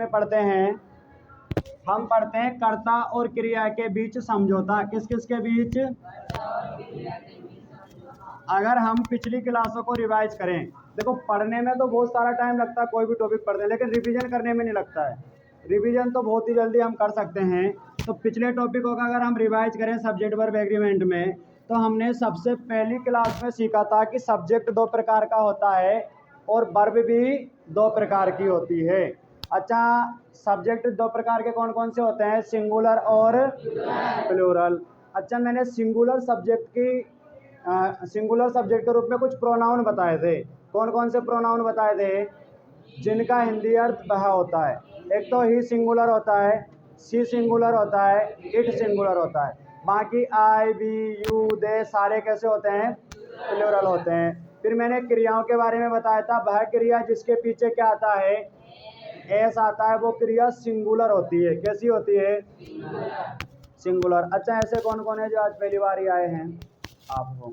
में पढ़ते हैं? हम पढ़ते हैं कर्ता और क्रिया के बीच समझौता। किस किस के बीच? अगर हम पिछली क्लासों को रिवाइज करें, देखो पढ़ने में तो बहुत सारा टाइम लगता है कोई भी टॉपिक पढ़ते हैं, लेकिन रिवीजन करने में नहीं लगता है। रिवीजन तो बहुत ही जल्दी हम कर सकते हैं। तो पिछले टॉपिकों का अगर हम रिवाइज करें सब्जेक्ट वर्ब एग्रीमेंट में, तो हमने सबसे पहली क्लास में सीखा था कि सब्जेक्ट दो प्रकार का होता है और वर्ब भी दो प्रकार की होती है। अच्छा, सब्जेक्ट दो प्रकार के कौन कौन से होते हैं? सिंगुलर और प्लूरल। अच्छा, मैंने सिंगुलर सब्जेक्ट के रूप में कुछ प्रोनाउन बताए थे। कौन कौन से प्रोनाउन बताए थे? जिनका हिंदी अर्थ वह होता है। एक तो ही सिंगुलर होता है, सी सिंगुलर होता है, इट सिंगुलर होता है। बाकी आई, वी, यू, दे सारे कैसे होते हैं? प्लूरल होते हैं। फिर मैंने क्रियाओं के बारे में बताया था, वह क्रिया जिसके पीछे क्या आता है? एस आता है, वो क्रिया सिंगुलर होती है। कैसी होती है? सिंगुलर। अच्छा, ऐसे कौन कौन है जो आज पहली बार ही आए हैं? आपको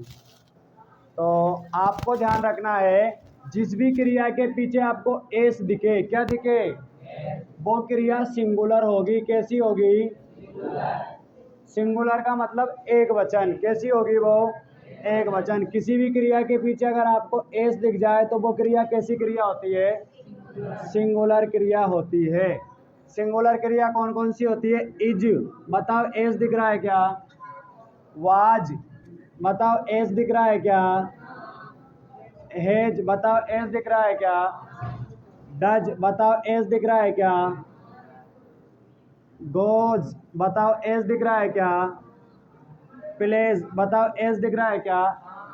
तो आपको ध्यान रखना है, जिस भी क्रिया के पीछे आपको एस दिखे, क्या दिखे, वो क्रिया सिंगुलर होगी। कैसी होगी? सिंगुलर का मतलब एक वचन। कैसी होगी वो? एक वचन। किसी भी क्रिया के पीछे अगर आपको एस दिख जाए तो वो क्रिया कैसी क्रिया होती है? सिंगुलर क्रिया होती है। सिंगुलर क्रिया कौन कौन सी होती है? इज, बताओ एस दिख रहा है क्या? वाज, बताओ एस दिख रहा है क्या? हेज, बताओ एस दिख रहा है क्या? डज, बताओ एस दिख रहा है क्या? गोज, बताओ एस दिख रहा है क्या? प्लेज, बताओ एस दिख रहा है क्या?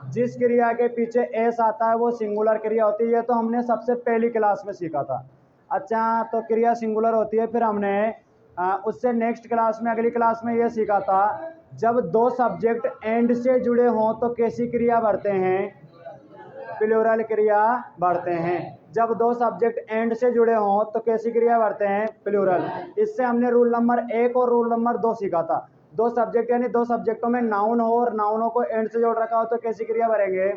जिस क्रिया के पीछे एस आता है वो सिंगुलर क्रिया होती है। तो हमने सबसे पहली क्लास में सीखा था। अच्छा, तो क्रिया सिंगुलर होती है। फिर हमने उससे नेक्स्ट क्लास में, अगली क्लास में ये सीखा था, जब दो सब्जेक्ट एंड से जुड़े हों तो कैसी क्रिया बढ़ते हैं? प्लूरल क्रिया बढ़ते हैं। जब दो सब्जेक्ट एंड से जुड़े हों तो कैसी क्रिया बढ़ते हैं? प्लूरल। इससे हमने रूल नंबर 1 और रूल नंबर 2 सीखा था। दो सब्जेक्ट यानी दो सब्जेक्टों में नाउन हो और नाउनों को एंड से जोड़ रखा हो तो कैसी क्रिया भरेंगे?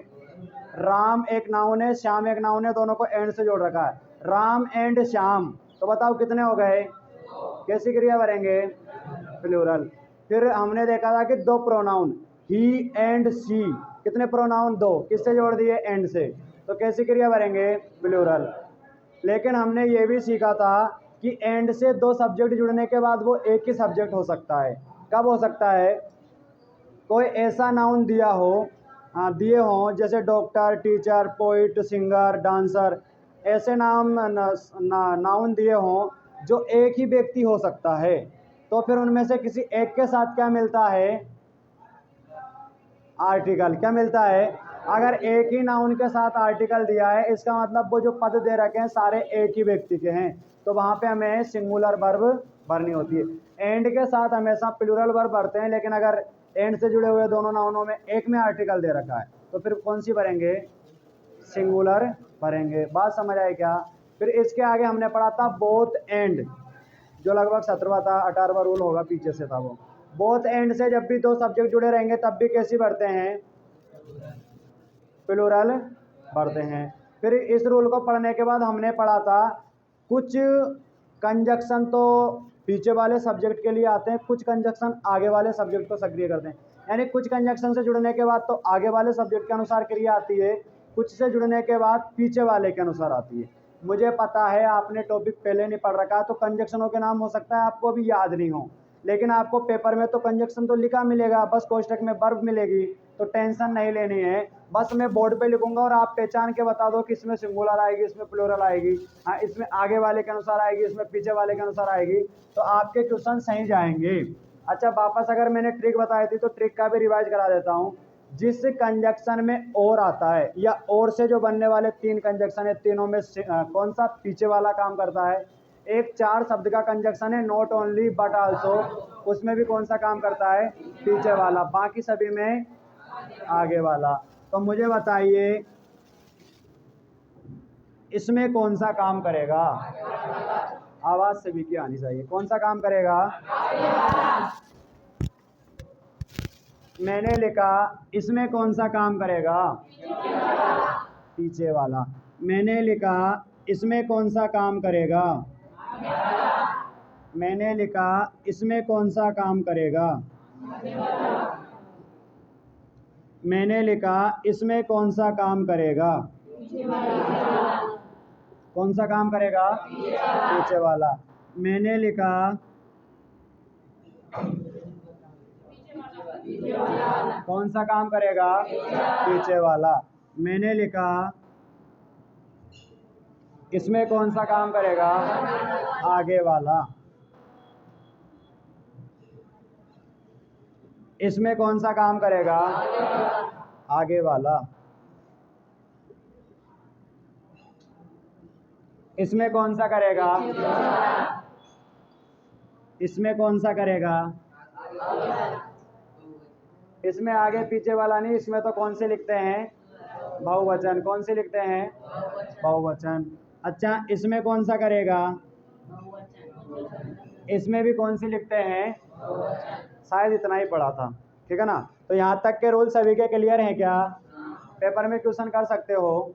राम एक नाउन है, श्याम एक नाउन है, दोनों को एंड से जोड़ रखा है, राम एंड श्याम। तो बताओ कितने हो गए? कैसी क्रिया भरेंगे? प्लूरल। फिर हमने देखा था कि दो प्रोनाउन ही एंड सी, कितने प्रोनाउन? दो, किससे जोड़ दिए? एंड से। तो कैसी क्रिया भरेंगे? प्लूरल। लेकिन हमने ये भी सीखा था कि एंड से दो सब्जेक्ट जुड़ने के बाद वो एक ही सब्जेक्ट हो सकता है। कब हो सकता है? कोई ऐसा नाउन दिया हो, दिए हों, जैसे doctor, teacher, poet, singer, dancer, ऐसे नाउन दिए हों जो एक ही व्यक्ति हो सकता है। तो फिर उनमें से किसी एक के साथ क्या मिलता है? आर्टिकल। क्या मिलता है? अगर एक ही नाउन के साथ आर्टिकल दिया है, इसका मतलब वो जो पद दे रखे हैं सारे एक ही व्यक्ति के हैं, तो वहां पे हमें सिंगुलर वर्ब भरनी होती है। एंड के साथ हमेशा प्लूरल वर्ब भरते हैं, लेकिन अगर एंड से जुड़े हुए दोनों नाउनों में एक में आर्टिकल दे रखा है तो फिर कौन सी भरेंगे? सिंगुलर भरेंगे। बात समझ आई क्या? फिर इसके आगे हमने पढ़ा था बोथ एंड, जो लगभग 17वां था, 18वां रूल होगा, पीछे से था वो। बोथ एंड से जब भी दो सब्जेक्ट जुड़े रहेंगे तब भी कैसी भरते हैं? प्लूरल भरते हैं। फिर इस रूल को पढ़ने के बाद हमने पढ़ा था कुछ कंजक्शन तो पीछे वाले सब्जेक्ट के लिए आते हैं, कुछ कंजक्शन आगे वाले सब्जेक्ट को सक्रिय करते हैं। यानी कुछ कंजक्शन से जुड़ने के बाद तो आगे वाले सब्जेक्ट के अनुसार क्रिया आती है, कुछ से जुड़ने के बाद पीछे वाले के अनुसार आती है। मुझे पता है आपने टॉपिक पहले नहीं पढ़ रखा, तो कंजक्शनों के नाम हो सकता है आपको भी याद नहीं हो, लेकिन आपको पेपर में तो कंजक्शन तो लिखा मिलेगा, बस कोष्टक में वर्ब मिलेगी, तो टेंशन नहीं लेनी है। बस मैं बोर्ड पे लिखूंगा और आप पहचान के बता दो कि इसमें सिंगुलर आएगी, इसमें प्लूरल आएगी, हाँ इसमें आगे वाले के अनुसार आएगी, इसमें पीछे वाले के अनुसार आएगी, तो आपके क्वेश्चन सही जाएंगे। अच्छा, वापस अगर मैंने ट्रिक बताई थी तो ट्रिक का भी रिवाइज करा देता हूँ। जिस कंजक्शन में और आता है या और से जो बनने वाले तीन कंजक्शन है, तीनों में कौन सा पीछे वाला काम करता है? एक 4 शब्द का कंजक्शन है, नॉट ओनली बट आल्सो, उसमें भी कौन सा काम करता है? पीछे वाला। बाकी सभी में आगे वाला। तो मुझे बताइए इसमें कौन सा काम करेगा? आवाज सभी की आनी चाहिए। कौन सा काम करेगा? मैंने लिखा इसमें कौन सा काम करेगा? पीछे वाला। मैंने लिखा इसमें कौन सा काम करेगा? मैंने लिखा इसमें कौन सा काम करेगा। मैंने लिखा इसमें कौन सा काम करेगा। कौन सा काम करेगा? पीछे वाला। मैंने लिखा कौन सा काम करेगा? पीछे वाला। मैंने लिखा इसमें कौन सा काम करेगा? आगे वाला। इसमें कौन सा काम करेगा? आगे वाला। इसमें कौन सा करेगा? इसमें कौन सा करेगा? इसमें आगे पीछे वाला नहीं, इसमें तो कौन से लिखते हैं? बहुवचन। कौन से लिखते हैं? बहुवचन। अच्छा, इसमें कौन सा करेगा? इसमें भी कौन सी लिखते हैं? शायद इतना ही पढ़ा था, ठीक है ना। तो यहाँ तक के रूल सभी के क्लियर हैं क्या? पेपर में क्वेश्चन कर सकते हो।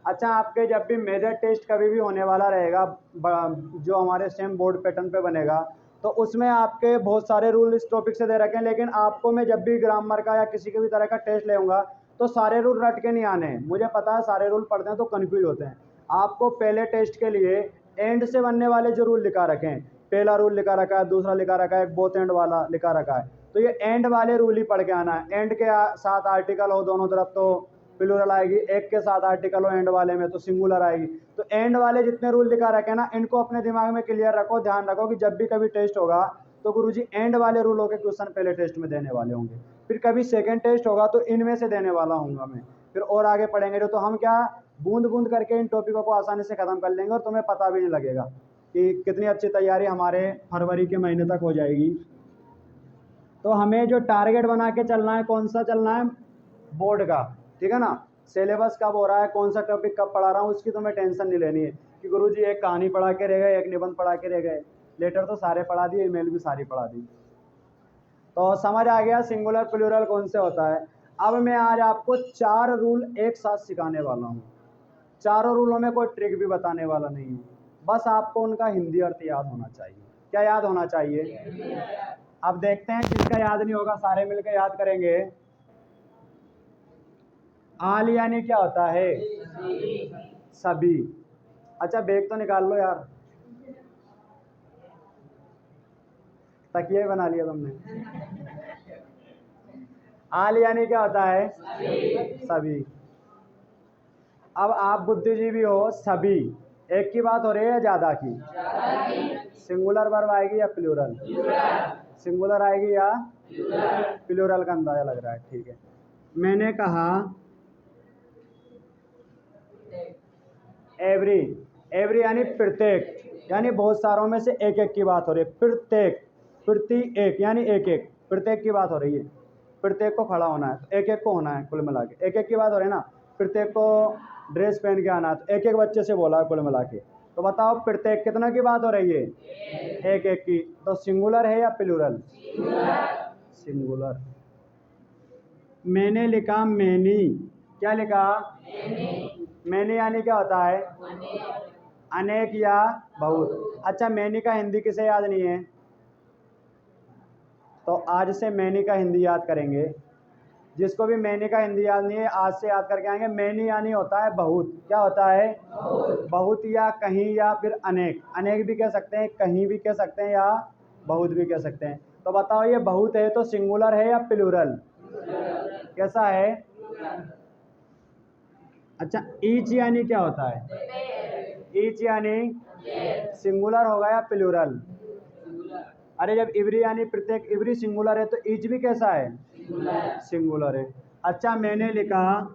अच्छा, आपके जब भी मेजर टेस्ट कभी भी होने वाला रहेगा, जो हमारे सेम बोर्ड पैटर्न पे बनेगा, तो उसमें आपके बहुत सारे रूल इस टॉपिक से दे रखे हैं, लेकिन आपको मैं जब भी ग्रामर का या किसी के भी तरह का टेस्ट लेऊंगा तो सारे रूल रट के नहीं आने हैं। मुझे पता है सारे रूल पढ़ते हैं तो कन्फ्यूज होते हैं। आपको पहले टेस्ट के लिए एंड से बनने वाले जो रूल लिखा रखे हैं, पहला रूल लिखा रखा है, दूसरा लिखा रखा है, एक बोथ एंड वाला लिखा रखा है, तो ये एंड वाले रूल ही पढ़ के आना है। एंड के साथ आर्टिकल हो दोनों तरफ तो प्लूरल आएगी, एक के साथ आर्टिकल हो एंड वाले में तो सिंगुलर आएगी। तो एंड वाले जितने रूल लिखा रखे हैं ना, इनको अपने दिमाग में क्लियर रखो, ध्यान रखो कि जब भी कभी टेस्ट होगा तो गुरुजी एंड वाले रूलों के क्वेश्चन पहले टेस्ट में देने वाले होंगे, फिर कभी सेकंड टेस्ट होगा तो इनमें से देने वाला हूँगा मैं, फिर और आगे पढ़ेंगे तो हम क्या बूंद बूंद करके इन टॉपिकों को आसानी से ख़त्म कर लेंगे और तुम्हें पता भी नहीं लगेगा कि कितनी अच्छी तैयारी हमारे फरवरी के महीने तक हो जाएगी। तो हमें जो टारगेट बना के चलना है, कौन सा चलना है? बोर्ड का, ठीक है ना। सिलेबस कब हो रहा है, कौन सा टॉपिक कब पढ़ा रहा हूँ, उसकी तुम्हें टेंशन नहीं लेनी है कि गुरुजी एक कहानी पढ़ा के रह गए, एक निबंध पढ़ा के रह गए। लेटर तो सारे पढ़ा दिए, ईमेल भी सारी पढ़ा दी। तो समझ आ गया सिंगुलर प्लूरल कौन से होता है। अब मैं आज आपको 4 रूल एक साथ सिखाने वाला हूँ। चारों रूलों में कोई ट्रिक भी बताने वाला नहीं हूँ, बस आपको उनका हिंदी अर्थ याद होना चाहिए। क्या याद होना चाहिए? अब देखते हैं किसका याद नहीं होगा, सारे मिलकर याद करेंगे। आल यानी क्या होता है? सभी। अच्छा, बैग तो निकाल लो यार, तकिया बना लिया तुमने। आल यानी क्या होता है? सभी। अब आप बुद्धिजीवी हो, सभी एक की बात हो रही है या ज्यादा की? सिंगुलर वर्ब आएगी या प्लूरल? सिंगुलर आएगी या प्लूरल का अंदाजा लग रहा है, ठीक है। मैंने कहा एवरी। एवरी यानी प्रत्येक, यानी बहुत सारों में से एक एक की बात हो रही है। प्रत्येक, प्रति एक यानी एक एक, प्रत्येक की बात हो रही है। प्रत्येक को खड़ा होना है तो एक एक को होना है, कुल मिला के एक एक की बात हो रही है ना। प्रत्येक को ड्रेस पहन के आना है तो एक एक बच्चे से बोला है कुल मिला के। तो बताओ प्रत्येक कितना की बात हो रही है? एक एक की। तो सिंगुलर है या प्लूरल? सिंगुलर। मैंने लिखा मैनी। क्या लिखा? मैनी यानी क्या होता है? अनेक या बहुत। अच्छा, मैनी का हिंदी किसे याद नहीं है? तो आज से मैनी का हिंदी याद करेंगे। जिसको भी मैनी का हिंदी याद नहीं है आज से याद करके आएंगे। मैनी यानी होता है बहुत। क्या होता है? बहुत या कहीं या फिर अनेक। अनेक भी कह सकते हैं, कहीं भी कह सकते हैं या बहुत भी कह सकते हैं। तो बताओ ये बहुत है तो सिंगुलर है या प्लूरल? कैसा है? अच्छा, ईच यानी क्या होता है? ईच यानी सिंगुलर होगा या प्लूरल? अरे जब इवरी यानी प्रत्येक, इवरी सिंगुलर है तो ईच भी कैसा है? सिंगुलर है। अच्छा, मैंने लिखा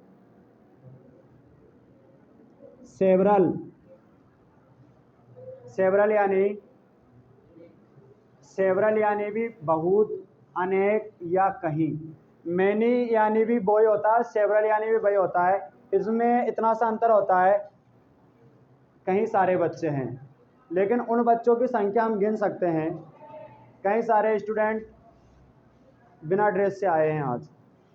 सेवरल। सेवरल यानी, सेवरल यानी भी बहुत, अनेक या कहीं। मैनी यानी भी वही होता है, सेवरल यानी भी वही होता है। इसमें इतना सा अंतर होता है, कहीं सारे बच्चे हैं लेकिन उन बच्चों की संख्या हम गिन सकते हैं। कई सारे स्टूडेंट बिना ड्रेस से आए हैं आज,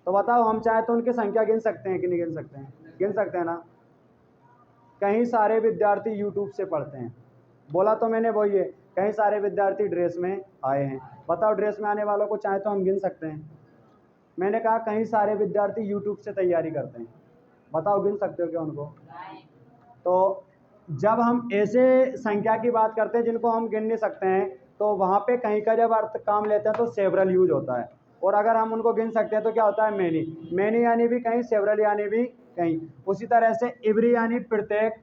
तो बताओ हम चाहे तो उनकी संख्या गिन सकते हैं कि नहीं गिन सकते हैं? गिन सकते हैं ना। कहीं सारे विद्यार्थी यूट्यूब से पढ़ते हैं, बोला तो मैंने वही है, कई सारे विद्यार्थी ड्रेस में आए हैं। बताओ ड्रेस में आने वालों को चाहे तो हम गिन सकते हैं। मैंने कहा कई सारे विद्यार्थी यूट्यूब से तैयारी करते हैं, बताओ गिन सकते हो क्या उनको? तो जब हम ऐसे संख्या की बात करते हैं जिनको हम गिन नहीं सकते हैं, तो वहाँ पे कहीं का जब अर्थ काम लेते हैं तो सेवरल यूज होता है। और अगर हम उनको गिन सकते हैं तो क्या होता है? मैनी। मैनी यानी भी कहीं, सेवरल यानी भी कहीं। उसी तरह से एवरी यानी प्रत्येक,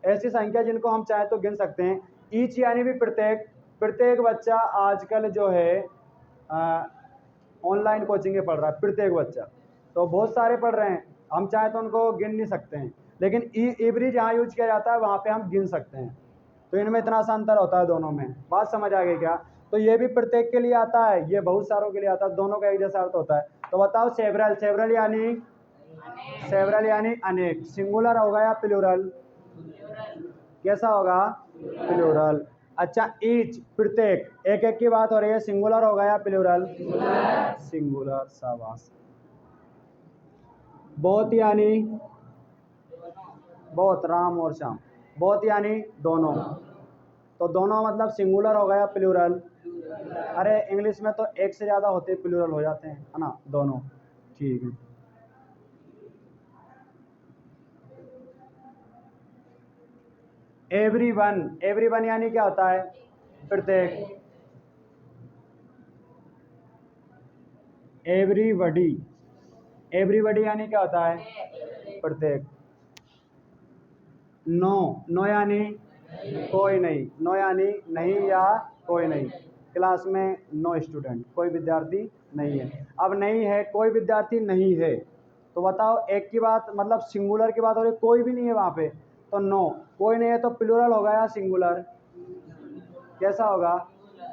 ऐसी संख्या जिनको हम चाहे तो गिन सकते हैं। ईच यानी भी प्रत्येक। प्रत्येक बच्चा आजकल जो है ऑनलाइन कोचिंग में पढ़ रहा है, प्रत्येक बच्चा, तो बहुत सारे पढ़ रहे हैं, हम चाहे तो उनको गिन नहीं सकते हैं। लेकिन एवरी जहाँ यूज किया जाता है वहाँ पे हम गिन सकते हैं। तो इनमें इतना सा अंतर होता है दोनों में। बात समझ आ गई क्या? तो ये भी प्रत्येक के लिए आता है, ये बहुत सारों के लिए आता है, दोनों का एक जैसा अर्थ होता है। तो बताओ सेवरल, सेवरल यानी, सेवरल यानी अनेक, सिंगुलर होगा या प्लूरल? कैसा होगा? प्लूरल। अच्छा, ईच प्रत्येक, एक एक की बात हो रही है, सिंगुलर होगा या प्लूरल? सिंगुलर, शाबाश। बहुत यानी, बहुत, राम और श्याम। बहुत यानी दोनों, तो दोनों मतलब सिंगुलर होगा या प्लूरल? अरे इंग्लिश में तो एक से ज़्यादा होते प्लूरल हो जाते हैं, है ना? दोनों, ठीक है। एवरीवन, एवरीवन यानी क्या होता है? प्रत्येक। एवरीबडी, एवरीबडी यानी क्या होता है? प्रत्येक। नो, नो यानी कोई नहीं, नो यानी नहीं या कोई नहीं। क्लास में नो स्टूडेंट, कोई विद्यार्थी नहीं है। अब नहीं है, कोई विद्यार्थी नहीं है, तो बताओ एक की बात, मतलब सिंगुलर की बात हो रही, कोई भी नहीं है वहाँ पे, तो नो। कोई नहीं है तो प्लूरल होगा या सिंगुलर? कैसा होगा?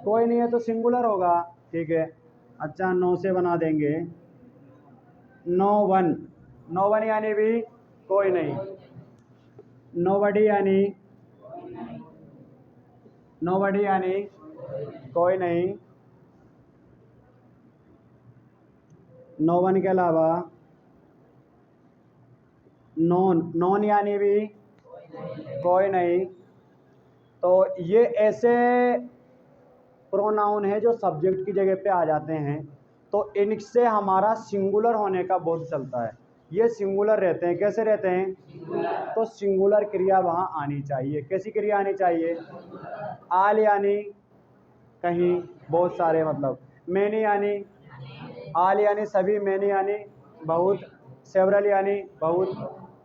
कोई नहीं है तो सिंगुलर होगा, ठीक है। अच्छा, नो से बना देंगे नो वन। नो वन यानी भी कोई नहीं। नोबडी यानी, नोबडी यानी कोई नहीं। नो वन के अलावा नॉन, नॉन यानी भी कोई नहीं। तो ये ऐसे प्रोनाउन है जो सब्जेक्ट की जगह पे आ जाते हैं, तो इनसे हमारा सिंगुलर होने का बोध चलता है। ये सिंगुलर रहते हैं, कैसे रहते हैं? तो सिंगुलर क्रिया वहाँ आनी चाहिए। कैसी क्रिया आनी चाहिए? आल यानी कहीं, बहुत सारे, मतलब मैनी यानी, आल यानी सभी, मैनी यानी बहुत, सेवरल यानी बहुत,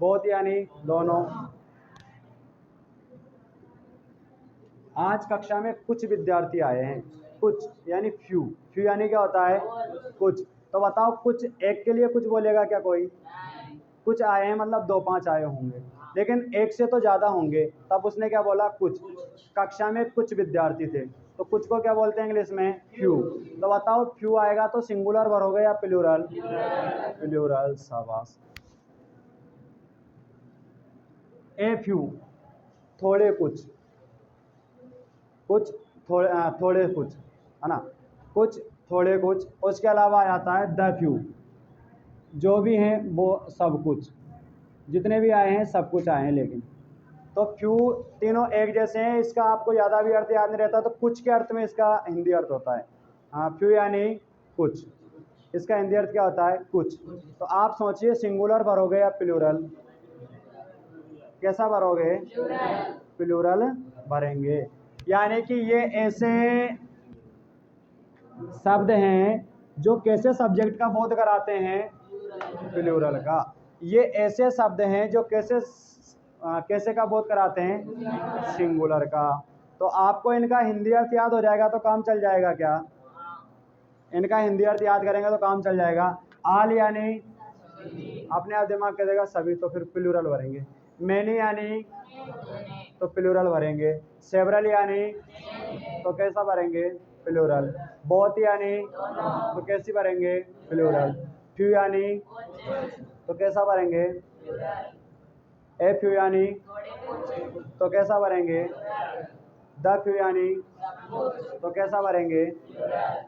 बहुत यानी दोनों। आज कक्षा में कुछ विद्यार्थी आए हैं, कुछ यानी फ्यू, फ्यू यानी क्या होता है? कुछ। तो बताओ कुछ एक के लिए कुछ बोलेगा क्या कोई? कुछ आए हैं मतलब 2-5 आए होंगे, लेकिन एक से तो ज़्यादा होंगे, तब उसने क्या बोला? कुछ। कक्षा में कुछ विद्यार्थी थे, तो कुछ को क्या बोलते हैं इंग्लिश में? फ्यू। तो बताओ फ्यू आएगा तो सिंगुलर भरोगे या प्लूरल? प्लूरल, शाबाश। ए फ्यू, थोड़े कुछ, कुछ थोड़े, थोड़े कुछ, है ना? कुछ, थोड़े कुछ। उसके अलावा आ जाता है द फ्यू, जो भी हैं वो सब कुछ, जितने भी आए हैं सब कुछ आए हैं। लेकिन तो फ्यू तीनों एक जैसे हैं, इसका आपको ज़्यादा भी अर्थ याद नहीं रहता, तो कुछ के अर्थ में इसका हिंदी अर्थ होता है। हाँ, फ्यू यानी कुछ, इसका हिंदी अर्थ क्या होता है? कुछ। तो आप सोचिए सिंगुलर भरोगे या प्लूरल? कैसा भरोगे? प्लूरल भरेंगे। यानी कि ये ऐसे शब्द हैं जो कैसे सब्जेक्ट का बोध कराते हैं? प्लूरल का। ये ऐसे शब्द हैं जो कैसे कैसे का बोध कराते हैं? सिंगुलर का। तो आपको इनका हिंदी अर्थ याद हो जाएगा तो काम चल जाएगा क्या? इनका हिंदी अर्थ याद करेंगे तो काम चल जाएगा। आल यानी, अपने आप दिमाग कह देगा सभी, तो फिर प्लूरल भरेंगे। मैनी यानी, तो प्लूरल भरेंगे। सेवरल यानी, तो कैसा भरेंगे? प्लूरल। बहुत यानी, तो कैसी भरेंगे? प्लूरल। फ्यू यानी, तो कैसा भरेंगे? ए फ्यू यानी, तो कैसा भरेंगे? द फ्यू यानी, तो कैसा भरेंगे?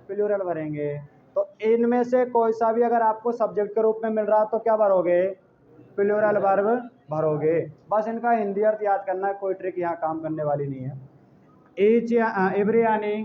प्लूरल भरेंगे। तो इनमें से कोई सा भी अगर आपको सब्जेक्ट के रूप में मिल रहा तो क्या भरोगे? Plural verb भरोगे। बस इनका हिंदी अर्थ याद करना है, कोई ट्रिक यहाँ काम करने वाली नहीं है। ईच या एवरी यानी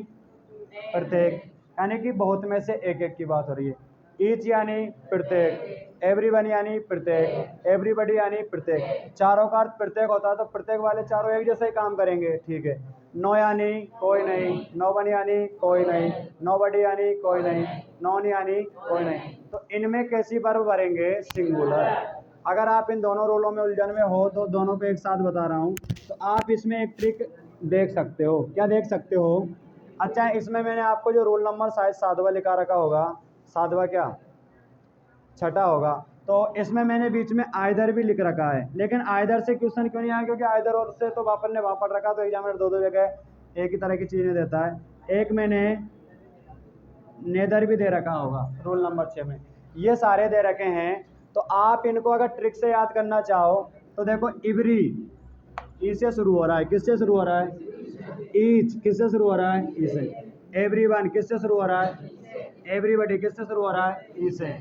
प्रत्येक, यानी कि बहुत में से एक एक की बात हो रही है। ईच यानी प्रत्येक, एवरीवन यानी प्रत्येक, एवरीबडी यानी प्रत्येक। चारों का अर्थ प्रत्येक होता है तो प्रत्येक वाले चारों एक जैसे ही काम करेंगे, ठीक है। नो यानी कोई नहीं, नो वन यानी कोई नहीं, नो बडी यानी कोई नहीं, नॉन यानी कोई नहीं। तो इनमें कैसी वर्ब भरेंगे? सिंगुलर। अगर आप इन दोनों रूलों में उलझन में हो तो दोनों को एक साथ बता रहा हूँ, तो आप इसमें एक ट्रिक देख सकते हो। क्या देख सकते हो? अच्छा, इसमें मैंने आपको जो रोल नंबर शायद सातवां लिखा रखा होगा, सातवां क्या छठा होगा, तो इसमें मैंने बीच में आइदर भी लिख रखा है। लेकिन आइदर से क्वेश्चन क्यों नहीं आया? क्योंकि आइदर और से तो वापस ने वहाँ पढ़ रखा, तो एग्जामिनर दो दो जगह एक ही तरह की चीज़ें देता है। एक मैंने नेदर भी दे रखा होगा रोल नंबर 6 में, ये सारे दे रखे हैं। तो आप इनको अगर ट्रिक से याद करना चाहो तो देखो, इवरी ई से शुरू हो रहा है, किससे शुरू हो रहा है? ईच किससे शुरू हो रहा है? ई से। एवरीवन किससे शुरू हो रहा है? एवरीबडी किससे शुरू हो रहा है? ई से।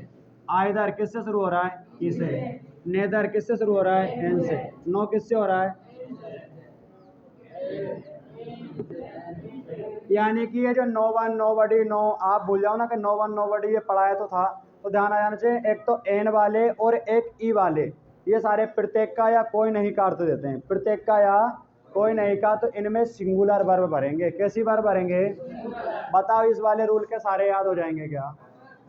आइदर किससे शुरू हो रहा है? ई से। नेदर किससे शुरू हो रहा है? एन से। नो किससे हो रहा है? यानी कि ये जो नो वन नो बडी नो, आप भूल जाओ ना कि नो वन नो बडी ये पढ़ाया तो था, तो ध्यान आ जाना चाहिए। एक तो एन वाले और एक ई वाले, ये सारे प्रत्येक का या कोई नहीं का अर्थ देते हैं। प्रत्येक का या कोई नहीं का, तो इनमें सिंगुलर वर्ब भरेंगे। कैसी वर्ब भरेंगे? बताओ, इस वाले रूल के सारे याद हो जाएंगे क्या?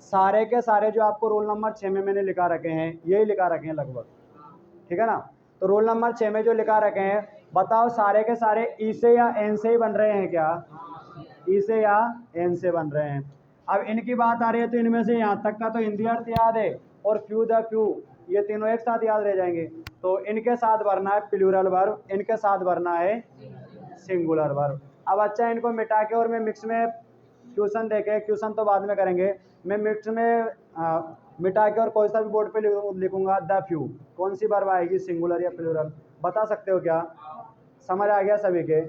सारे के सारे जो आपको रोल नंबर 6 में मैंने लिखा रखे हैं, यही लिखा रखे हैं लगभग, ठीक है ना। तो रोल नंबर 6 में जो लिखा रखे हैं, बताओ सारे के सारे ई से या एन से ही बन रहे हैं क्या? ई से या एन से बन रहे हैं। अब इनकी बात आ रही है तो इनमें से यहाँ तक का तो हिंदी अर्थ याद है, और क्यू द क्यू, ये तीनों एक साथ याद रह जाएंगे। तो इनके साथ भरना है प्लूरल वर्ब, इनके साथ भरना है सिंगुलर वर्ब। अब अच्छा, इनको मिटा के और मैं मिक्स में क्वेश्चन देके, क्वेश्चन तो बाद में करेंगे, मैं मिक्स में मिटा के और कोई सा भी बोर्ड पे लिखूंगा द फ्यू, कौन सी वर्ब आएगी, सिंगुलर या प्लूरल? बता सकते हो क्या? समझ आ गया सभी के?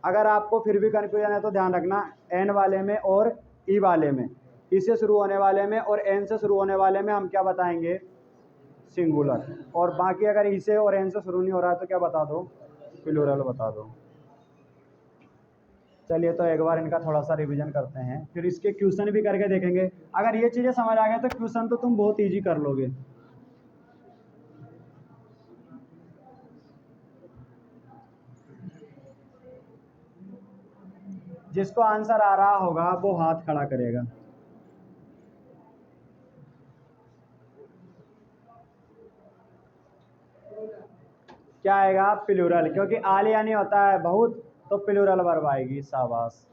अगर आपको फिर भी कन्फ्यूजन है तो ध्यान रखना, एन वाले में और ई वाले में, ई से शुरू होने वाले में और एन से शुरू होने वाले में हम क्या बताएंगे? सिंगुलर। और बाकी अगर ई से और एन से शुरू नहीं हो रहा है तो क्या बता दो? प्लूरल बता दो। चलिए, तो एक बार इनका थोड़ा सा रिवीजन करते हैं, फिर इसके क्वेश्चन भी करके देखेंगे। अगर ये चीज़ें समझ आ गए तो क्वेश्चन तो तुम बहुत ईजी कर लोगे। जिसको आंसर आ रहा होगा वो हाथ खड़ा करेगा। क्या आएगा? प्लूरल, क्योंकि आल यानी होता है बहुत, तो प्लूरल वर्ब आएगी। शाबाश।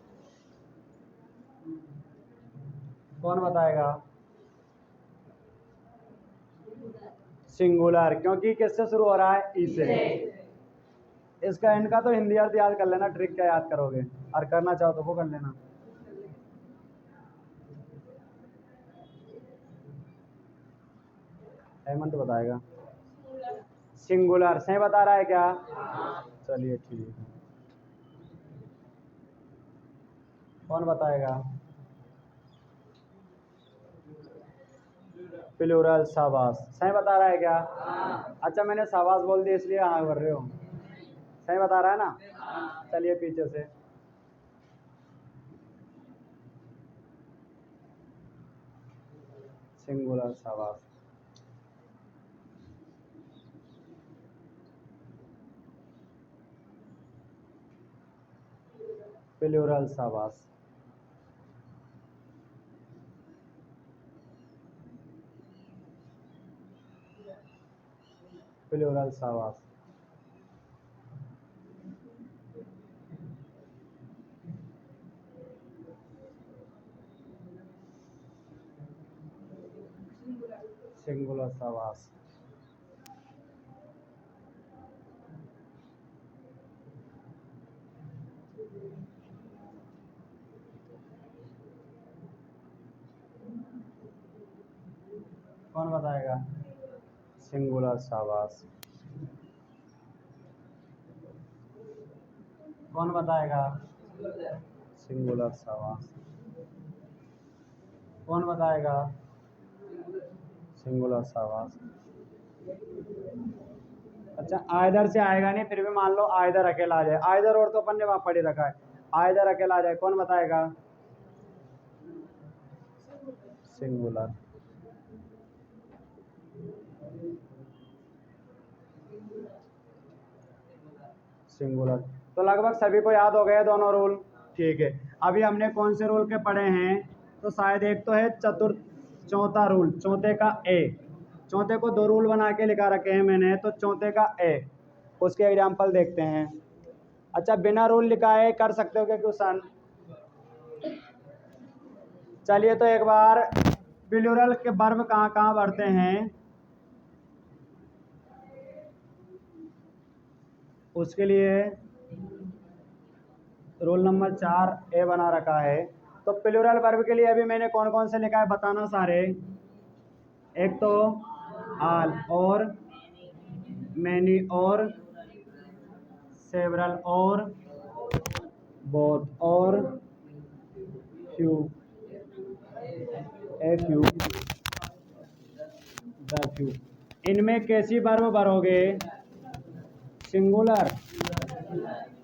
कौन बताएगा? सिंगुलर, क्योंकि किससे शुरू हो रहा है? ई से। इसका इनका तो हिंदी अर्थ याद कर लेना, ट्रिक क्या याद करोगे, और करना चाहो तो वो कर लेना। हेमंत बताएगा। सिंगुलर सही बता रहा है क्या? चलिए ठीक है। कौन बताएगा? प्लूरल। शाबाश, सही बता रहा है क्या? अच्छा, मैंने शाबाश बोल दिया इसलिए हाँ कर रहे हो। सही बता रहा है ना? चलिए पीछे से। सिंगुलर। शाबाश। प्लूरल। शाबाश। प्लूरल। शाबाश। सिंगुलर। शाबाश। कौन बताएगा? सिंगुलर। शाबाश। कौन बताएगा? सिंगुलर। शाबाश। कौन बताएगा? सिंगुलर। शाबाश। अच्छा, आइदर से आएगा नहीं, फिर भी मान लो आइदर अकेला आ जाए, आइदर और तो अपन ने वहाँ पढ़ी रखा है। आ इधर अकेला आ जाए, कौन बताएगा? सिंगुलर। सिंगुलर। तो लगभग सभी को याद हो गए दोनों रूल। ठीक है, अभी हमने कौन से रूल के पढ़े हैं? तो शायद एक तो है चौथा रूल, चौथे का ए। चौथे को दो रूल बना के लिखा रखे हैं मैंने, तो चौथे का ए, उसके एग्जाम्पल देखते हैं। अच्छा, बिना रूल लिखा है, कर सकते हो क्या क्वेश्चन? चलिए, तो एक बार प्लूरल के वर्ब कहाँ कहाँ बढ़ते हैं उसके लिए रूल नंबर 4 ए बना रखा है। तो प्लूरल वर्ब के लिए अभी मैंने कौन कौन से लिखा है बताना सारे। एक तो ऑल और मैनी और सेवरल और बोथ और few, a few, the few. इनमें कैसी वर्ब भरोगे? सिंगुलर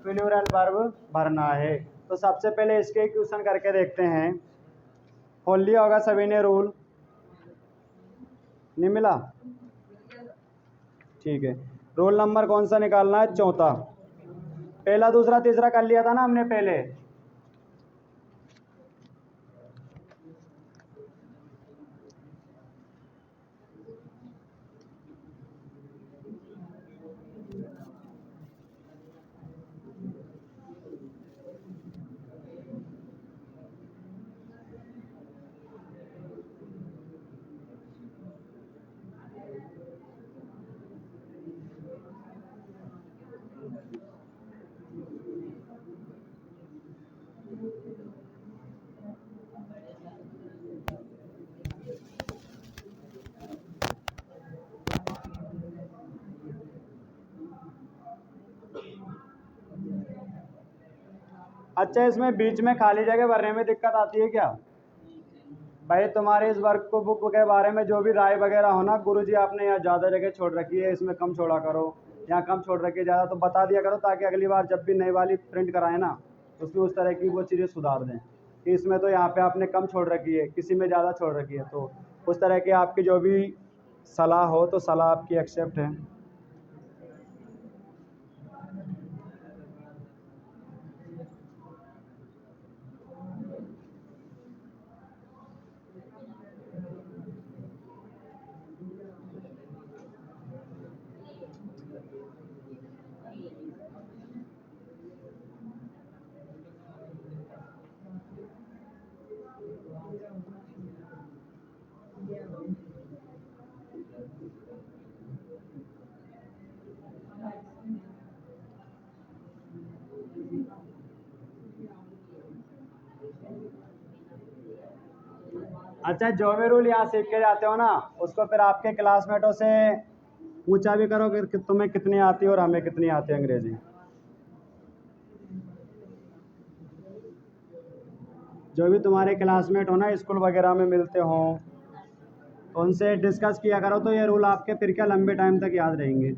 प्लूरल वर्ब भरना है। तो सबसे पहले इसके क्वेश्चन करके देखते हैं। खोल लिया होगा सभी ने रूल? नहीं मिला? ठीक है, रोल नंबर कौन सा निकालना है? चौथा। पहला दूसरा तीसरा कर लिया था ना हमने पहले। अच्छा, इसमें बीच में खाली जगह भरने में दिक्कत आती है क्या? भाई, तुम्हारे इस वर्क को बुक के बारे में जो भी राय वगैरह हो ना, गुरुजी आपने यहाँ ज़्यादा जगह छोड़ रखी है, इसमें कम छोड़ा करो, यहाँ कम छोड़ रखी है ज़्यादा, तो बता दिया करो, ताकि अगली बार जब भी नई वाली प्रिंट कराए ना, उसमें उस तरह की वो चीज़ें सुधार दें कि इसमें तो यहाँ पे आपने कम छोड़ रखी है, किसी में ज़्यादा छोड़ रखी है। तो उस तरह की आपकी जो भी सलाह हो, तो सलाह आपकी एक्सेप्ट है। अच्छा, जो भी रूल यहाँ सीख के जाते हो ना, उसको फिर आपके क्लासमेटों से पूछा भी करो कि तुम्हें कितनी आती है और हमें कितनी आती है अंग्रेजी। जो भी तुम्हारे क्लासमेट हो ना, स्कूल वगैरह में मिलते हो, तो उनसे डिस्कस किया करो, तो ये रूल आपके फिर क्या लंबे टाइम तक याद रहेंगे।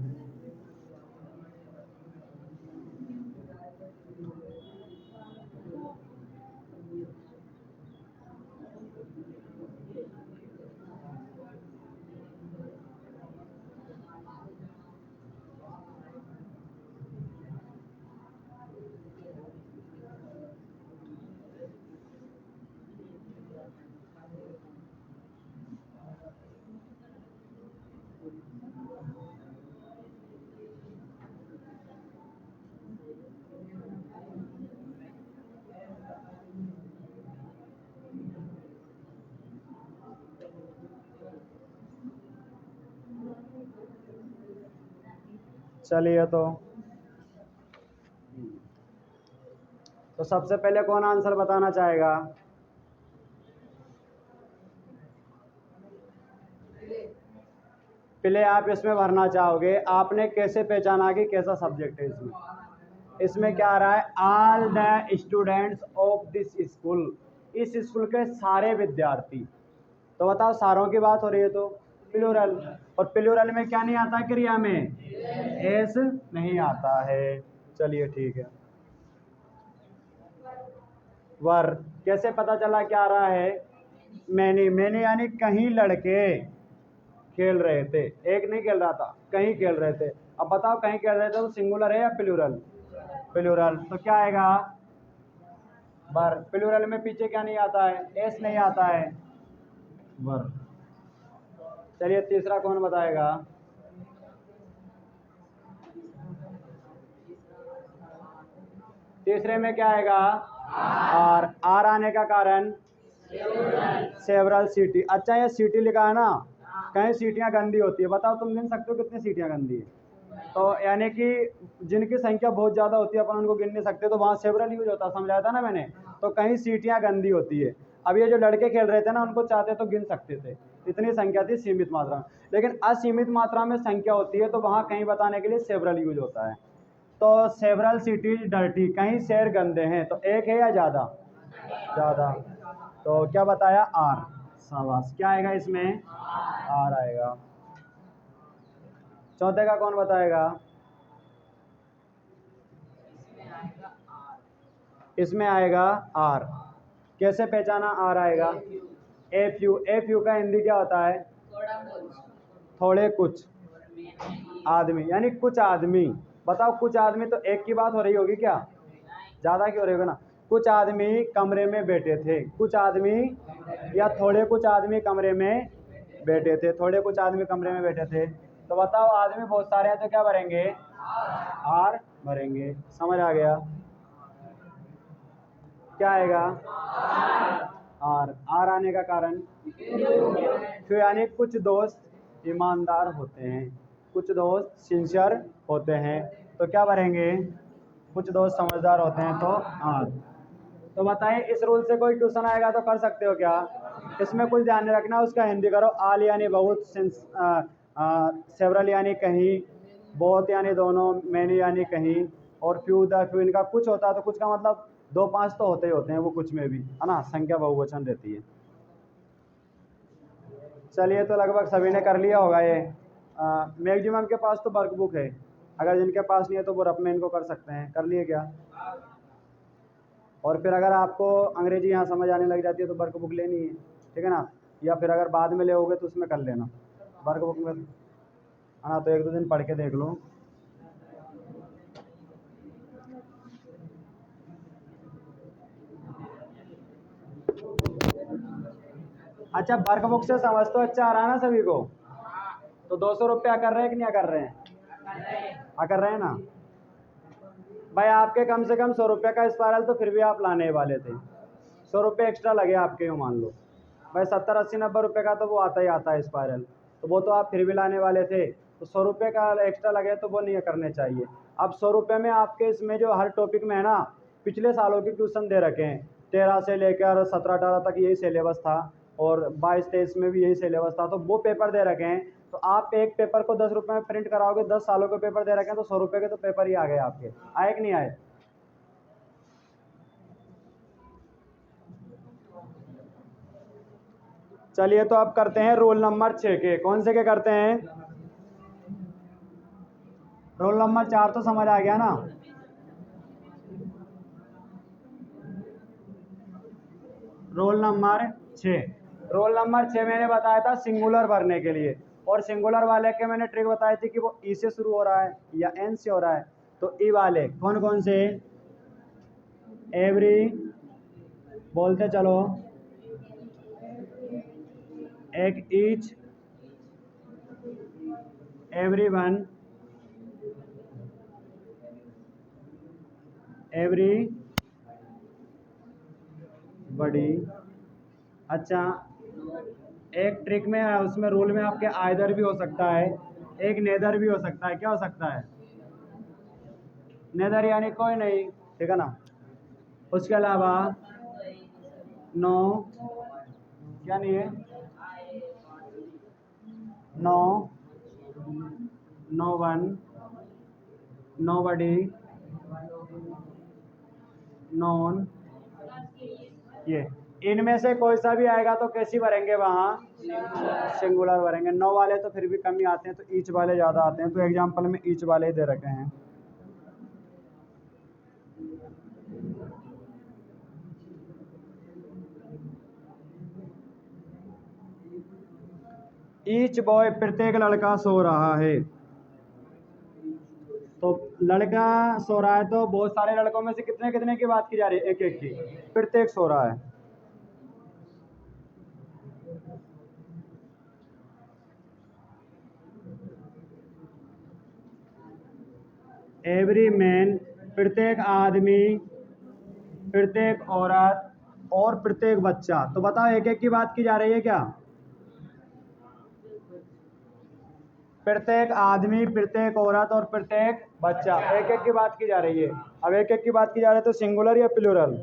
चलिए, तो सबसे पहले कौन आंसर बताना चाहेगा? पहले आप इसमें भरना चाहोगे, आपने कैसे पहचाना कि कैसा सब्जेक्ट है इसमें? इसमें क्या आ रहा है? All the students of this school, इस स्कूल के सारे विद्यार्थी। तो बताओ, सारों की बात हो रही है, तो प्लूरल। और प्लूरल में क्या नहीं आता क्रिया में? एस नहीं आता है। चलिए, ठीक है। वर। कैसे पता चला क्या आ रहा है? मैनी। मैनी यानी कहीं लड़के खेल रहे थे, एक नहीं खेल रहा था, कहीं खेल रहे थे। अब बताओ कहीं खेल रहे थे तो सिंगुलर है या प्लूरल? प्लूरल। तो क्या आएगा? वर। प्लूरल में पीछे क्या नहीं आता है? एस नहीं आता है, वर। चलिए तीसरा कौन बताएगा? तीसरे में क्या आएगा? आर। आर आने का कारण? Several city. अच्छा ये सिटी लिखा है ना, कहीं सीटियां गंदी होती है, बताओ तुम गिन सकते हो कितनी सीटियां गंदी है? तो यानी कि जिनकी संख्या बहुत ज़्यादा होती है अपन उनको गिन नहीं सकते, तो वहाँ सेवरल यूज होता है, समझाया था ना मैंने। तो कहीं सीटियां गंदी होती है। अब ये जो लड़के खेल रहे थे ना, उनको चाहते तो गिन सकते थे, इतनी संख्या थी सीमित मात्रा में। लेकिन असीमित मात्रा में संख्या होती है तो वहाँ कहीं बताने के लिए सेवरल यूज होता है। तो सेवरल सिटीज डर्टी, कहीं शहर गंदे हैं, तो एक है या ज़्यादा? ज़्यादा। तो क्या बताया? आर। शाबाश। क्या आएगा इसमें? आर आएगा। चौथे का कौन बताएगा? इसमें आएगा आर। कैसे पहचाना आर आएगा? F you. एफ यू का हिंदी क्या होता है? थोड़े कुछ आदमी, यानी कुछ आदमी। बताओ कुछ आदमी, तो एक की बात हो रही होगी क्या? ज़्यादा की हो रही होगी ना। कुछ आदमी कमरे में बैठे थे, कुछ आदमी या थोड़े कुछ आदमी कमरे में बैठे थे, थोड़े कुछ आदमी कमरे में बैठे थे। तो बताओ आदमी बहुत सारे हैं तो क्या भरेंगे? आर भरेंगे। समझ आ गया? क्या आएगा? आर। आर आने का कारण? तो यानी कुछ दोस्त ईमानदार होते हैं, कुछ दोस्त सिंसियर होते हैं, तो क्या भरेंगे? कुछ दोस्त समझदार होते हैं, तो आर। तो बताएं इस रूल से कोई ट्यूशन आएगा तो कर सकते हो क्या? इसमें कुछ ध्यान नहीं रखना, उसका हिंदी करो। आल यानी बहुत, सेवरल यानी कहीं, बहुत यानी दोनों, मैनी यानी कहीं, और फ्यू द फ्यू, इनका कुछ होता है तो कुछ का मतलब दो पांच तो होते ही होते हैं, वो कुछ में भी है ना, संख्या बहुवचन रहती है। चलिए तो लगभग सभी ने कर लिया होगा ये। मैक्सिमम के पास तो वर्कबुक है, अगर जिनके पास नहीं है तो वो रफ में इनको कर सकते हैं। कर लिए क्या? और फिर अगर आपको अंग्रेजी यहाँ समझ आने लग जाती है तो वर्कबुक लेनी है, ठीक है ना, या फिर अगर बाद में ले होगे तो उसमें कर लेना वर्कबुक में, है ना। तो एक दो दिन पढ़ के देख लो। अच्छा वर्कबुक से समझ तो अच्छा आ रहा है ना सभी को? तो 200 रुपया कर रहे हैं कि नहीं कर रहे हैं? कर रहे हैं ना भाई। आपके कम से कम 100 रुपये का स्पायरल तो फिर भी आप लाने वाले थे, 100 रुपये एक्स्ट्रा लगे आपके, यूँ मान लो भाई। 70 80 90 रुपये का तो वो आता ही आता है स्पायरल, तो वो तो आप फिर भी लाने वाले थे, तो 100 रुपये का एक्स्ट्रा लगे तो वो नहीं करने चाहिए। अब 100 रुपये में आपके इसमें जो हर टॉपिक में है ना, पिछले सालों की ट्यूशन दे रखे हैं, 13 से लेकर 17 18 तक यही सिलेबस था, और 22 23 में भी यही सिलेबस था, तो वो पेपर दे रखे हैं। तो आप एक पेपर को 10 रुपये में प्रिंट कराओगे, 10 सालों के पेपर दे रखे हैं, तो 100 रुपये के तो पेपर ही आ गए आपके। आए कि नहीं आए? चलिए तो अब करते हैं रोल नंबर 6 के। कौन से के करते हैं? रोल नंबर 4 तो समझ आ गया ना। Roll number 6। रोल नंबर 6 मैंने बताया था सिंगुलर भरने के लिए, और सिंगुलर वाले के मैंने ट्रिक बताई थी कि वो ई से शुरू हो रहा है या एन से हो रहा है। तो ई वाले कौन कौन से? एवरी, बोलते चलो, एक ईच, एवरी वन, एवरी बड़ी। अच्छा एक ट्रिक में, उसमें रूल में आपके आइदर भी हो सकता है, एक नेदर भी हो सकता है। क्या हो सकता है? नेदर यानी कोई नहीं, ठीक है ना। उसके अलावा नो, क्या नहीं है? नो, नो वन, नो बडी, नॉन। ये इनमें से कोई सा भी आएगा तो कैसी भरेंगे वहाँ? सिंगुलर भरेंगे। नो वाले तो फिर भी कम ही आते हैं, तो ईच वाले ज़्यादा आते हैं, तो एग्जाम्पल में ईच वाले ही दे रखे हैं। ईच बॉय प्रत्येक लड़का सो रहा है। तो लड़का सो रहा है तो बहुत सारे लड़कों में से कितने कितने की बात की जा रही है? एक एक की। प्रत्येक सो रहा है। एवरी मैन प्रत्येक आदमी, प्रत्येक औरत और प्रत्येक बच्चा। तो बताओ एक एक की बात की जा रही है क्या? प्रत्येक आदमी, प्रत्येक औरत और प्रत्येक बच्चा, एक एक की बात की जा रही है। अब एक एक की बात की जा रही है तो सिंगुलर या प्लूरल?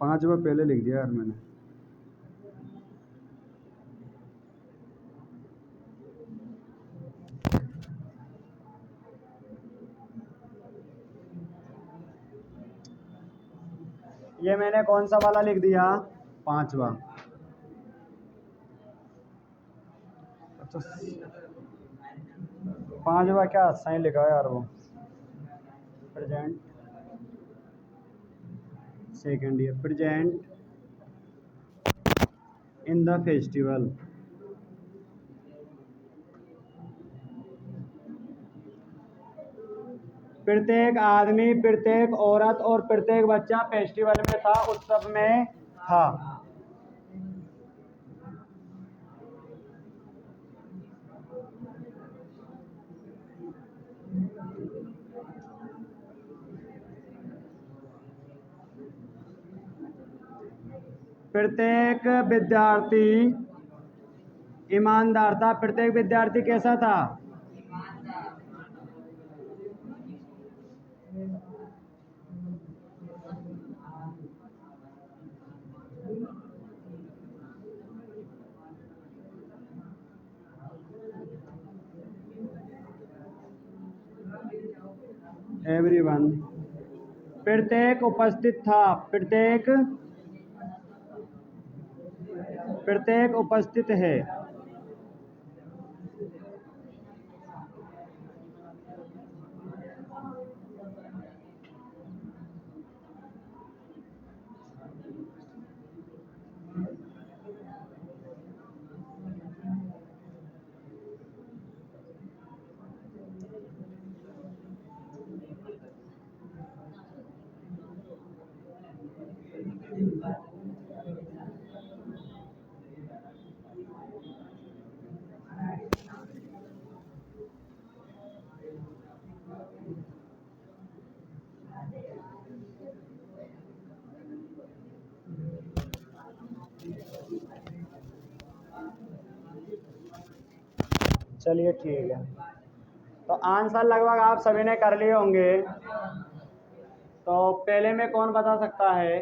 5 बार पहले लिख दिया यार मैंने। ये मैंने कौन सा वाला लिख दिया? 5वां। अच्छा 5वां क्या सही लिखा है यार वो? Present second year, present in the festival. प्रत्येक आदमी, प्रत्येक औरत और प्रत्येक बच्चा फेस्टिवल में था, उत्सव में था। प्रत्येक विद्यार्थी ईमानदार था। प्रत्येक विद्यार्थी कैसा था? एवरीवन, प्रत्येक उपस्थित था। प्रत्येक, प्रत्येक उपस्थित है। चलिए ठीक है। तो आंसर लगभग आप सभी ने कर लिए होंगे। तो पहले में कौन बता सकता है?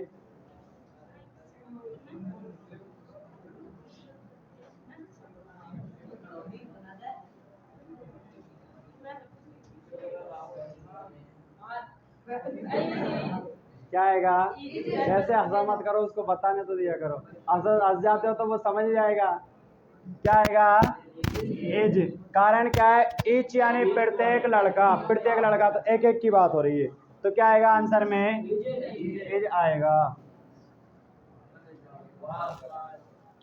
क्या आएगा? जैसे हंसा मत करो, उसको बताने तो दिया करो। हंस जाते हो तो वो समझ जाएगा। क्या आएगा? एज। कारण क्या है? ईच यानी प्रत्येक लड़का, प्रत्येक लड़का, तो एक एक की बात हो रही है। तो क्या आएगा आंसर में? एज आएगा।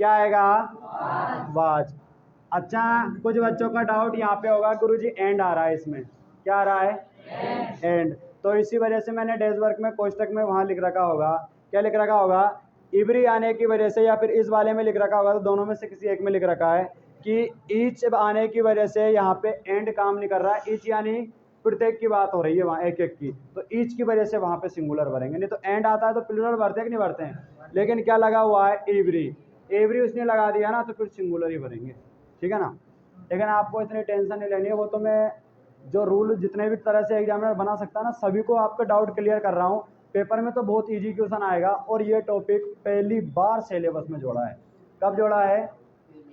क्या आएगा? वाज। अच्छा, कुछ बच्चों का डाउट यहाँ पे होगा, गुरुजी एंड आ रहा है इसमें। क्या आ रहा है? एंड। तो इसी वजह से मैंने डेज वर्क में कोष्टक में वहाँ लिख रखा होगा। क्या लिख रखा होगा? इवरी आने की वजह से, या फिर इस वाले में लिख रखा होगा, तो दोनों में से किसी एक में लिख रखा है कि ईच आने की वजह से यहाँ पे एंड काम नहीं कर रहा है। ईच यानी प्रत्येक की बात हो रही है वहाँ, एक एक की, तो ईच की वजह से वहाँ पे सिंगुलर भरेंगे। नहीं तो एंड आता है तो प्लूरल भरते हैं कि नहीं भरते हैं? लेकिन क्या लगा हुआ है? एवरी। एवरी उसने लगा दिया ना, तो फिर सिंगुलर ही भरेंगे। ठीक है ना? लेकिन आपको इतनी टेंशन नहीं लेनी है। वो तो मैं जो रूल जितने भी तरह से एग्जामिनर बना सकता है ना, सभी को आपका डाउट क्लियर कर रहा हूँ। पेपर में तो बहुत इजी क्वेश्चन आएगा, और ये टॉपिक पहली बार सिलेबस में जोड़ा है। कब जोड़ा है?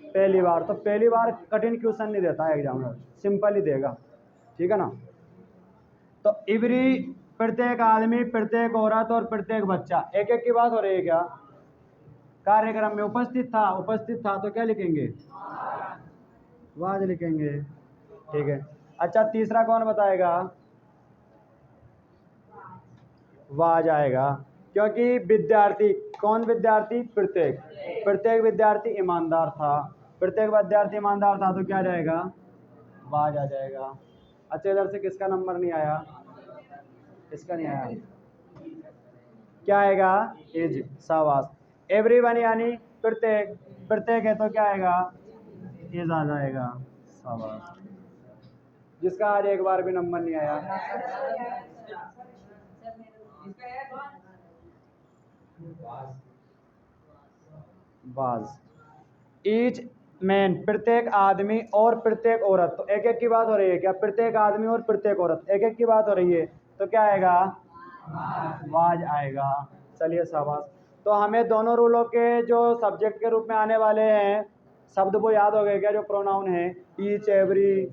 पहली बार। तो पहली बार कठिन क्वेश्चन नहीं देता है एग्जामिनर, सिंपल ही देगा। ठीक है ना? तो इवरी प्रत्येक आदमी, प्रत्येक औरत और प्रत्येक बच्चा, एक एक की बात हो रही है क्या? कार्यक्रम में उपस्थित था। उपस्थित था तो क्या लिखेंगे? वाज लिखेंगे। ठीक है। अच्छा, तीसरा कौन बताएगा? वाज आएगा। क्योंकि विद्यार्थी, कौन विद्यार्थी? प्रत्येक, प्रत्येक विद्यार्थी ईमानदार था, प्रत्येक विद्यार्थी ईमानदार था, तो क्या जाएगा? बाज आ जाएगा। अच्छा, इधर से किसका नंबर नहीं आया? इसका नहीं आया, क्या आएगा? एज, शाबाश। एवरीवन यानी प्रत्येक, प्रत्येक है तो क्या आएगा? एज आ जाएगा, शाबाश। जिसका आज एक बार भी नंबर नहीं आया। बाज, ईच मैन, प्रत्येक आदमी और प्रत्येक औरत, तो एक एक की बात हो रही है क्या? प्रत्येक आदमी और प्रत्येक औरत, एक एक की बात हो रही है, तो क्या आएगा? बाज आएगा। चलिए, शाबाश। तो हमें दोनों रूलों के जो सब्जेक्ट के रूप में आने वाले हैं शब्द वो याद हो गए क्या? जो प्रोनाउन है, ईच, एवरी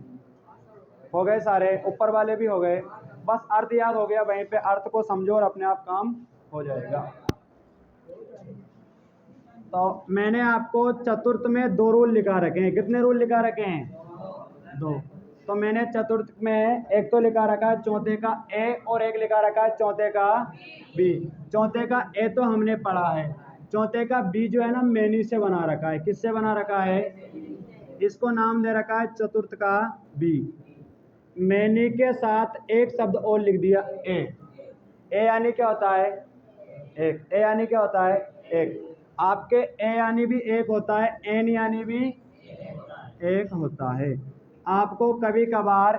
हो गए सारे, ऊपर वाले भी हो गए, बस अर्थ याद हो गया, वहीं पे अर्थ को समझो और अपने आप काम हो जाएगा। तो मैंने आपको चतुर्थ में 2 रूल लिखा रखे हैं। कितने रूल लिखा रखे हैं? 2। तो मैंने चतुर्थ में एक तो लिखा रखा है चौथे का ए और एक लिखा रखा है चौथे का बी। चौथे का ए तो हमने पढ़ा है, चौथे का बी जो है ना मैनी से बना रखा है। किससे बना रखा है? इसको नाम दे रखा है चतुर्थ का बी। मैनी के साथ एक शब्द और लिख दिया ए। ए यानी क्या होता है? एक। ए यानी क्या होता है? एक। आपके ए यानी भी एक होता है, एन यानी भी एक होता है। आपको कभी कभार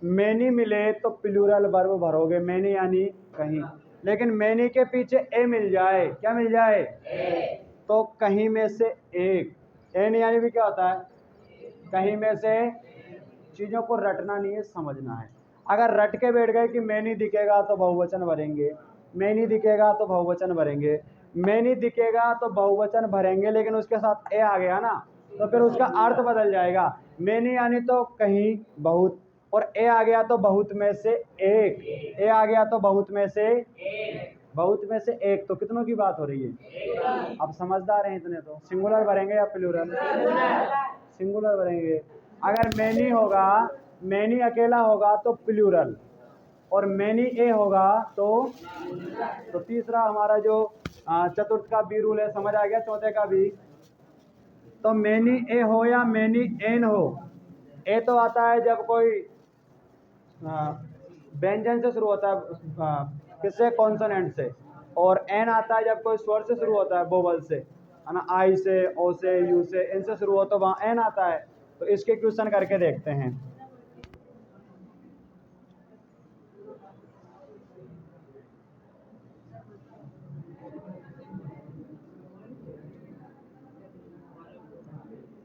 मैनी मिले तो प्लूरल वर्ब भरोगे, मैनी यानी कहीं, लेकिन मैनी के पीछे ए मिल जाए, क्या मिल जाए? तो कहीं में से एक। एन यानी भी क्या होता है? कहीं में से। चीज़ों को रटना नहीं है, समझना है। अगर रट के बैठ गए कि मैनी दिखेगा तो बहुवचन भरेंगे, मैनी दिखेगा तो बहुवचन भरेंगे, मैनी दिखेगा तो बहुवचन भरेंगे, लेकिन उसके साथ ए आ गया ना तो फिर उसका अर्थ बदल जाएगा। मैनी यानी तो कहीं बहुत, और ए आ गया तो बहुत में से एक, ए आ गया तो बहुत में से, बहुत में से एक, तो कितनों की बात हो रही है? अब समझदार हैं इतने तो। सिंगुलर भरेंगे या प्लूरल? सिंगुलर भरेंगे। अगर मैनी होगा, मैनी अकेला होगा तो प्लूरल, और मैनी ए होगा तो तीसरा हमारा जो चतुर्थ का बी रूल है, समझ आ गया? चौथे का बी, तो मैनी ए हो या मैनी एन हो, ए तो आता है जब कोई व्यंजन से शुरू होता है, किससे? कॉन्सोनेंट से, और एन आता है जब कोई स्वर से शुरू होता है, वोवल से, है ना, आई से, ओ से, यू से, इनसे शुरू हो तो वहाँ एन आता है। तो इसके क्वेश्चन करके देखते हैं।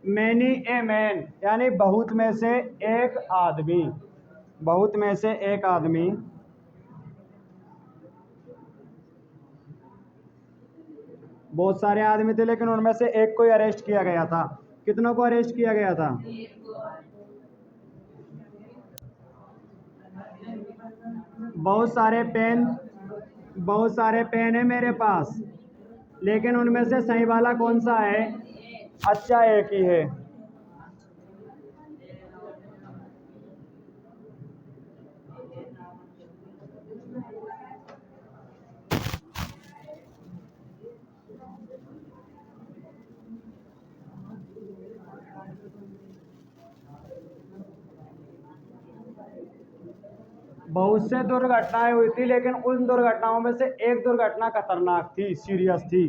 मैनी ए मैन यानी बहुत में से एक आदमी, बहुत में से एक आदमी। बहुत सारे आदमी थे लेकिन उनमें से एक को अरेस्ट किया गया था। कितनों को अरेस्ट किया गया था? बहुत सारे पेन, बहुत सारे पेन है मेरे पास, लेकिन उनमें से सही वाला कौन सा है? अच्छा, एक ही है। बहुत से दुर्घटनाएं हुई थी, लेकिन उन दुर्घटनाओं में से एक दुर्घटना खतरनाक थी, सीरियस थी।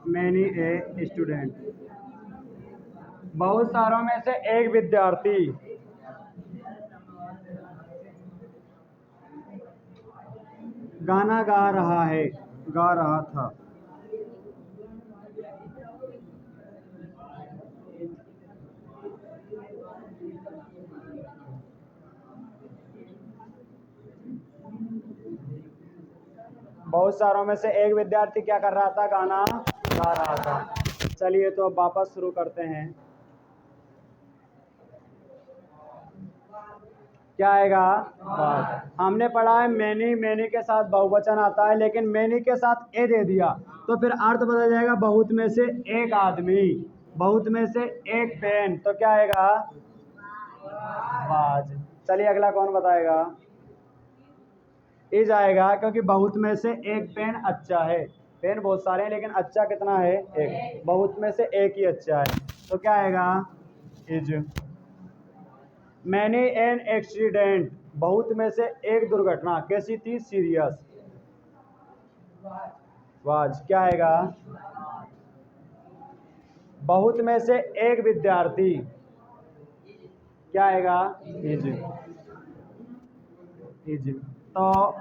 मैनी ए स्टूडेंट, बहुत सारों में से एक विद्यार्थी। गाना गा रहा है, गा रहा था। बहुत सारों में से एक विद्यार्थी क्या कर रहा था? गाना गा रहा था। चलिए, तो अब वापस शुरू करते हैं। क्या आएगा? बाज। हमने पढ़ा है मैनी, मैनी के साथ बहुवचन आता है, लेकिन मैनी के साथ ए दे दिया तो फिर अर्थ बदल जाएगा, बहुत में से एक आदमी, बहुत में से एक पेन, तो क्या आएगा? बाज। चलिए अगला कौन बताएगा? इज आएगा, क्योंकि बहुत में से एक पेन अच्छा है। पेन बहुत सारे हैं लेकिन अच्छा कितना है? एक। बहुत में से एक ही अच्छा है, तो क्या आएगा? इज। मैनी एन एक्सीडेंट, बहुत में से एक दुर्घटना, कैसी थी? सीरियस। वाज। क्या आएगा? बहुत में से एक विद्यार्थी, क्या आएगा? इज। इज। तो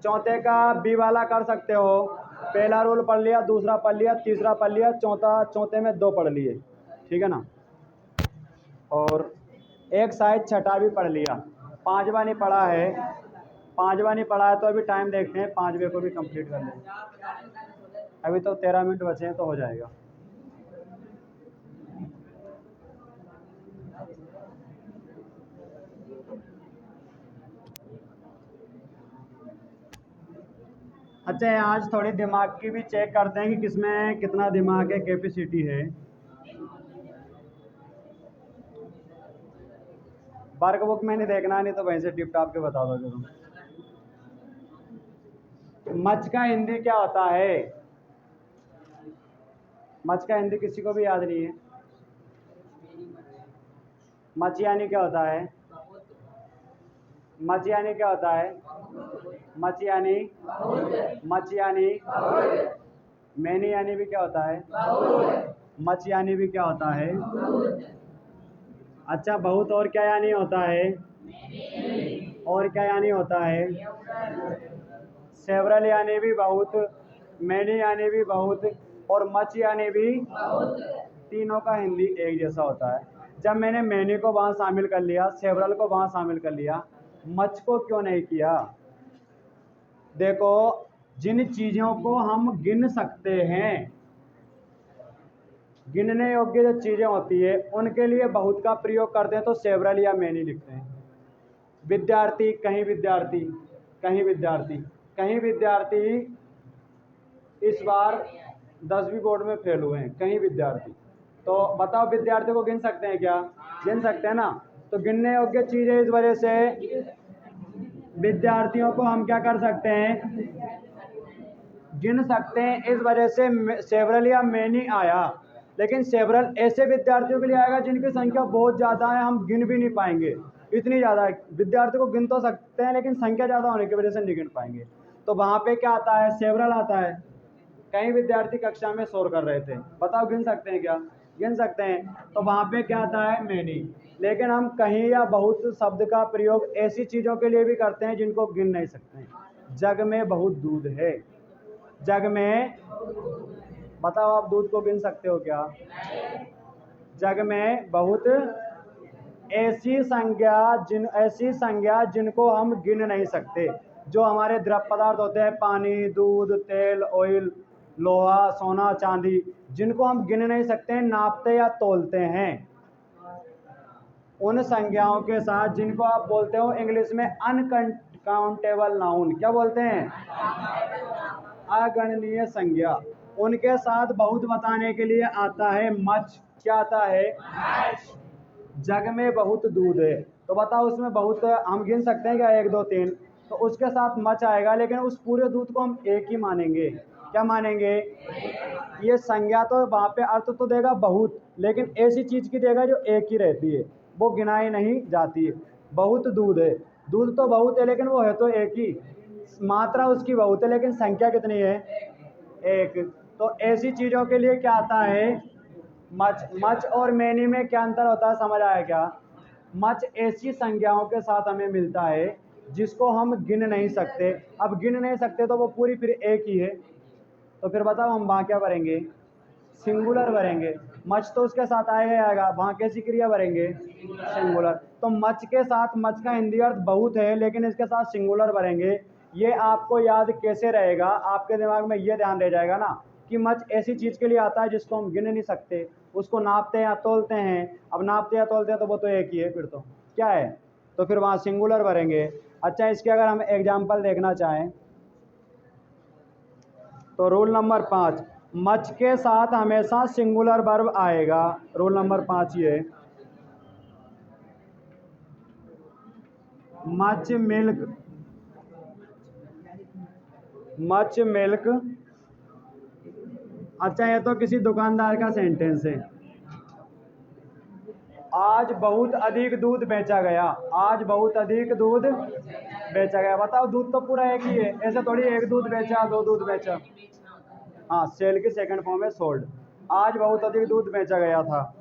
चौथे का बी वाला कर सकते हो, पहला रूल पढ़ लिया, दूसरा पढ़ लिया, तीसरा पढ़ लिया, चौथे में दो पढ़ लिए, ठीक है ना? और एक शायद छठा भी पढ़ लिया, पांचवा नहीं पढ़ा है। पांचवा नहीं पढ़ा है तो अभी टाइम देखते हैं, पांचवे को भी कंप्लीट कर लेंगे। अभी तो 13 मिनट बचे हैं तो हो जाएगा। अच्छा, आज थोड़ी दिमाग की भी चेक करते हैं कि किसमें कितना दिमाग है, कैपेसिटी है। वर्क बुक में नहीं देखना, नहीं तो वहीं से टिप टाप के बता दोगे तुम। मच का हिंदी क्या होता है? मच का हिंदी किसी को भी याद नहीं है। मच यानी क्या होता है? मच यानी क्या होता है? मच यानी, मच यानी, मैनी यानी भी क्या होता है? मच यानी भी क्या होता है? अच्छा, बहुत और क्या यानी होता है? और क्या यानी होता है? सेवरल यानी भी बहुत, मैनी यानी भी बहुत, और मच यानी भी, तीनों का हिंदी एक जैसा होता है। जब मैंने मैनी को वहाँ शामिल कर लिया, सेवरल को वहाँ शामिल कर लिया, मच को क्यों नहीं किया? देखो, जिन चीज़ों को हम गिन सकते हैं, गिनने योग्य जो चीज़ें होती है उनके लिए बहुत का प्रयोग करते हैं तो सेवरल या मैनी लिखते हैं। विद्यार्थी, कहीं विद्यार्थी, कहीं विद्यार्थी, कहीं विद्यार्थी इस बार 10वीं बोर्ड में फेल हुए हैं, कहीं विद्यार्थी। तो बताओ, विद्यार्थी को गिन सकते हैं क्या? गिन सकते हैं ना? तो गिनने योग्य चीज़ है, इस वजह से विद्यार्थियों को हम क्या कर सकते हैं? गिन सकते हैं। इस वजह से सेवरल या मैनी आया। लेकिन सेवरल ऐसे विद्यार्थियों के लिए आएगा जिनकी संख्या बहुत ज़्यादा है, हम गिन भी नहीं पाएंगे, इतनी ज़्यादा है। विद्यार्थी को गिन तो सकते हैं लेकिन संख्या ज़्यादा होने की वजह से नहीं गिन पाएंगे। तो वहाँ पे क्या आता है? सेवरल आता है। कई विद्यार्थी कक्षा में शोर कर रहे थे, बताओ गिन सकते हैं क्या? गिन सकते हैं। तो वहाँ पे क्या आता है? मैनी। लेकिन हम कहीं या बहुत शब्द का प्रयोग ऐसी चीज़ों के लिए भी करते हैं जिनको गिन नहीं सकते हैं। जग में बहुत दूध है, जग में, बताओ आप दूध को गिन सकते हो क्या? जग में बहुत, ऐसी संज्ञा जिनको हम गिन नहीं सकते, जो हमारे द्रव पदार्थ होते हैं, पानी, दूध, तेल, ऑयल, लोहा, सोना, चांदी, जिनको हम गिन नहीं सकते, नापते या तोलते हैं, उन संज्ञाओं के साथ, जिनको आप बोलते हो इंग्लिश में अनकाउंटेबल नाउन, क्या बोलते हैं? अगणनीय संज्ञा, उनके साथ बहुत बताने के लिए आता है मच। क्या आता है? जग में बहुत दूध है, तो बताओ उसमें बहुत हम गिन सकते हैं क्या? 1 2 3, तो उसके साथ मच आएगा, लेकिन उस पूरे दूध को हम एक ही मानेंगे। क्या मानेंगे? ये संज्ञा तो वहाँ पे अर्थ तो देगा बहुत, लेकिन ऐसी चीज़ की देगा जो एक ही रहती है, वो गिनाई नहीं जाती है। बहुत दूध है, दूध तो बहुत है लेकिन वो है तो एक ही, मात्रा उसकी बहुत है लेकिन संख्या कितनी है? एक। तो ऐसी चीज़ों के लिए क्या आता है? मच। मच और मैनी में क्या अंतर होता है, समझ आया क्या? मच ऐसी संज्ञाओं के साथ हमें मिलता है जिसको हम गिन नहीं सकते। अब गिन नहीं सकते तो वो पूरी फिर एक ही है, तो फिर बताओ हम वहाँ क्या भरेंगे? सिंगुलर भरेंगे। मच तो उसके साथ आएगा ही आएगा, वहाँ कैसी क्रिया भरेंगे? सिंगुलर। तो मच के साथ, मच का हिंदी अर्थ बहुत है लेकिन इसके साथ सिंगुलर भरेंगे। ये आपको याद कैसे रहेगा? आपके दिमाग में ये ध्यान रह जाएगा ना कि मच ऐसी चीज़ के लिए आता है जिसको हम गिन नहीं सकते, उसको नापते हैं या तोलते हैं। अब नापते या तोलते हैं तो वो तो एक ही है फिर तो, क्या है? तो फिर वहाँ सिंगुलर भरेंगे। अच्छा, इसके अगर हम एग्जाम्पल देखना चाहें तो रूल नंबर 5, मच के साथ हमेशा सिंगुलर वर्ब आएगा। रूल नंबर 5 ये, मच मिल्क, मच मिल्क। अच्छा, ये तो किसी दुकानदार का सेंटेंस है। आज बहुत अधिक दूध बेचा गया, आज बहुत अधिक दूध बेचा गया। बताओ, दूध तो पूरा एक ही है, ऐसे थोड़ी एक दूध बेचा, दो दूध बेचा। हाँ, सेल की सेकंड फॉर्म है सोल्ड। आज बहुत अधिक दूध बेचा गया था।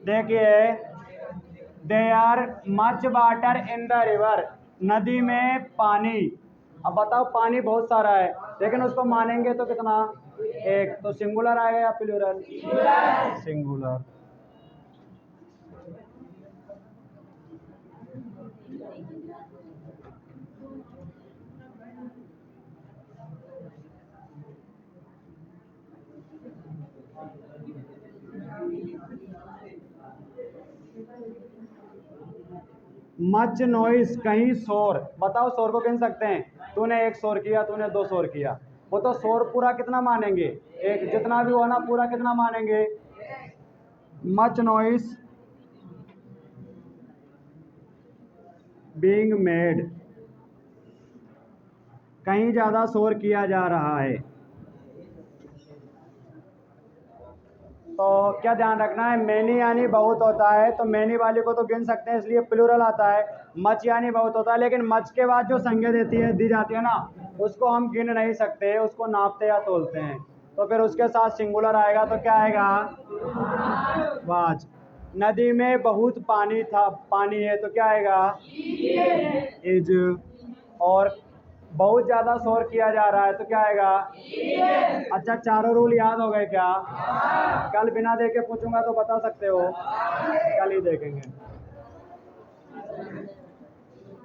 देखिए, they are much water in the river, नदी में पानी। अब बताओ, पानी बहुत सारा है, लेकिन उसको मानेंगे तो कितना, एक। तो सिंगुलर आएगा या प्लूरल? सिंगुलर। मच नॉइस, कहीं शोर। बताओ, शोर को गिन सकते हैं? तूने एक शोर किया, तूने दो शोर किया, वो तो शोर पूरा कितना मानेंगे, एक। जितना भी हो ना, पूरा कितना मानेंगे, मच नॉइस बीइंग मेड, कहीं ज्यादा शोर किया जा रहा है। तो क्या ध्यान रखना है, मैनी यानी बहुत होता है, तो मैनी वाली को तो गिन सकते हैं, इसलिए प्लूरल आता है। मच यानी बहुत होता है, लेकिन मच के बाद जो संज्ञा दी जाती है ना, उसको हम गिन नहीं सकते, उसको नापते या तोलते हैं। तो फिर उसके साथ सिंगुलर आएगा, तो क्या आएगा, वाज। नदी में बहुत पानी था, पानी है, तो क्या आएगा, इज। और बहुत ज्यादा शोर किया जा रहा है, तो क्या आएगा। अच्छा, चारों रूल याद हो गए क्या? कल बिना देखे पूछूंगा तो बता सकते हो, कल ही देखेंगे।